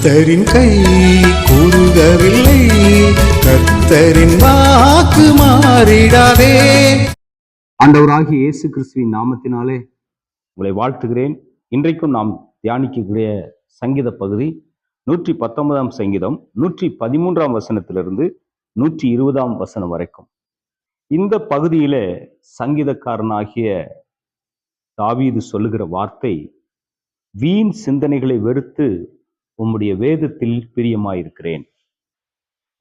கர்த்தரின் கை கூறுகவில்லை, கர்த்தரின் வாக்கு மாறிடாதே. ஆண்டவராகிய இயேசு கிறிஸ்துவின் நாமத்தினாலே உங்களை வாழ்த்துகிறேன். இன்றைக்கும் நாம் தியானிக்கக்கூடிய சங்கீத பகுதி 119ஆம் சங்கீதம் 113ஆம் வசனத்திலிருந்து 120ஆம் வசனம் வரைக்கும். இந்த பகுதியிலே சங்கீதக்காரனாகிய தாவீது சொல்லுகிற வார்த்தை, வீண் சிந்தனைகளை வெறுத்து உம்முடைய வேதத்தில் பிரியமாயிருக்கிறேன்.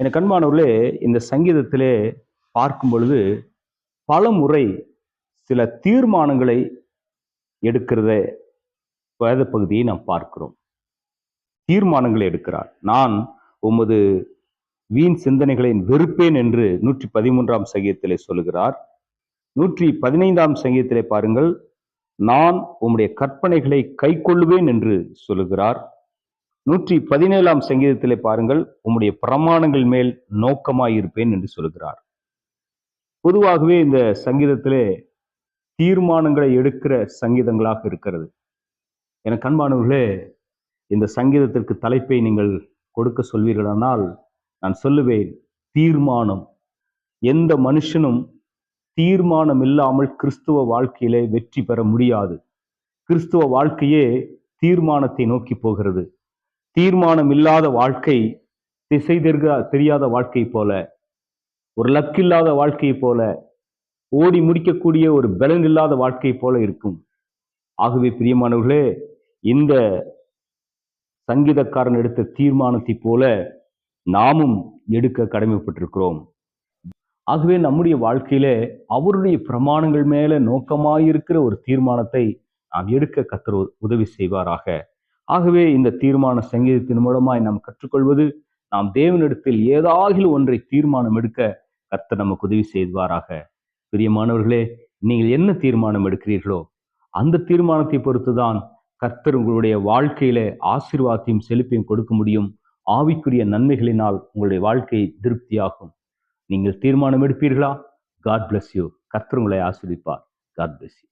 எனக்கு அன்பானவர்களே, இந்த சங்கீதத்திலே பார்க்கும் பொழுது பல முறை சில தீர்மானங்களை எடுக்கிறத வேத பகுதியை நாம் பார்க்கிறோம். தீர்மானங்களை எடுக்கிறார். நான் உமது வீண் சிந்தனைகளை வெறுப்பேன் என்று 113ஆம் சங்கீதத்திலே சொல்லுகிறார். 115ஆம் சங்கீதத்திலே பாருங்கள், நான் உம்முடைய கற்பனைகளை கை கொள்ளுவேன் என்று சொல்லுகிறார். 117ஆம் சங்கீதத்திலே பாருங்கள், உம்முடைய பிரமாணங்கள் மேல் நோக்கமாயிருப்பேன் என்று சொல்லுகிறார். பொதுவாகவே இந்த சங்கீதத்திலே தீர்மானங்களை எடுக்கிற சங்கீதங்களாக இருக்கிறது. எனக்கு அன்பானவர்களே, இந்த சங்கீதத்திற்கு தலைப்பை நீங்கள் கொடுக்க சொல்வீர்களானால் நான் சொல்லுவேன், தீர்மானம். எந்த மனுஷனும் தீர்மானம் இல்லாமல் கிறிஸ்துவ வாழ்க்கையிலே வெற்றி பெற முடியாது. கிறிஸ்துவ வாழ்க்கையே தீர்மானத்தை நோக்கி போகிறது. தீர்மானம் இல்லாத வாழ்க்கை திசை தெரியாத வாழ்க்கை போல, ஒரு லக்கில்லாத வாழ்க்கை போல, ஓடி முடிக்கக்கூடிய ஒரு பலன் இல்லாத வாழ்க்கை போல இருக்கும். ஆகவே பிரியமானவர்களே, இந்த சங்கீதக்காரன் எடுத்த தீர்மானத்தை போல நாமும் எடுக்க கடமைப்பட்டிருக்கிறோம். ஆகவே நம்முடைய வாழ்க்கையிலே அவருடைய பிரமாணங்கள் மேல நோக்கமாயிருக்கிற ஒரு தீர்மானத்தை நாம் எடுக்க கர்த்தர் உதவி செய்வாராக. ஆகவே இந்த தீர்மான சங்கீதத்தின் மூலமாய் நாம் கற்றுக்கொள்வது, நாம் தேவனிடத்தில் ஏதாகிலும் ஒன்றை தீர்மானம் எடுக்க கர்த்தர் நமக்கு உதவி செய்வாராக. பிரியமானவர்களே, நீங்கள் என்ன தீர்மானம் எடுக்கிறீர்களோ அந்த தீர்மானத்தை பொறுத்துதான் கர்த்தர் உங்களுடைய வாழ்க்கையில ஆசீர்வாதத்தையும் செழிப்பையும் கொடுக்க முடியும். ஆவிக்குரிய நன்மைகளினால் உங்களுடைய வாழ்க்கை திருப்தியாகும். நீங்கள் தீர்மானம் எடுப்பீர்களா? God bless you. கர்த்தர் உங்களை ஆசீர்வதிப்பார். God bless you.